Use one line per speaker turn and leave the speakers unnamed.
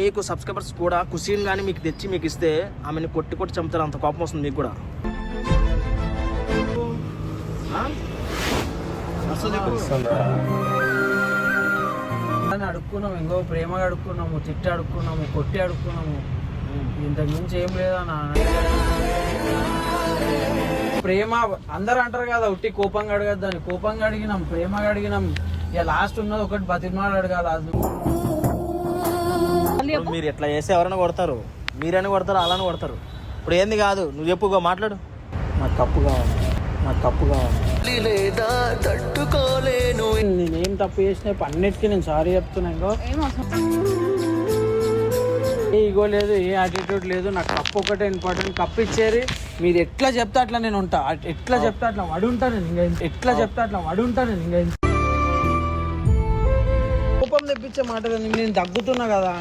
మీకు సబ్స్క్రైబర్స్ కూడా కుసీన్ కానీ మీకు తెచ్చి మీకు ఇస్తే ఆమెను కొట్టి చంపుతారు, అంత కోపం వస్తుంది మీకు కూడా.
అడుక్కున్నాము, ఇంకో ప్రేమగా అడుక్కున్నాము, తిట్టి అడుక్కున్నాము, కొట్టి అడుక్కున్నాము, ఇంతకు మించి ఏం లేదా. ప్రేమ అందరు అంటారు కదా, ఉట్టి కోపంగా అడగద్దు అని. కోపంగా అడిగినాం, ప్రేమగా అడిగినాం, ఇక లాస్ట్ ఉన్నది ఒకటి బతిమాలు అడగాలి.
మీరు ఎట్లా చేస్తే ఎవరైనా కొడతారు, మీరైనా కొడతారు, అలానే కొడతారు. ఇప్పుడు ఏంది కాదు, నువ్వు చెప్పుగా మాట్లాడు.
నాకు కప్పు కావాలి, నాకు కప్పు కావాలి. నేనేం తప్పు చేసిన అన్నిటికీ నేను సారీ చెప్తున్నా. ఇంకో ఏ ఈగో లేదు, ఏ యాటిట్యూడ్ లేదు, నాకు కప్పు ఒకటే ఇంపార్టెంట్. కప్పు ఇచ్చేది మీరు ఎట్లా చెప్తే అట్లా నేను ఉంటా, ఎట్లా చెప్తే అట్లా వడుంటా నేను. ఇంకా ఎట్లా చెప్తే అట్లా వడుంటా నేను. ఇంకా కోపం తెప్పించే మాట నేను దగ్గుతున్నా కదా.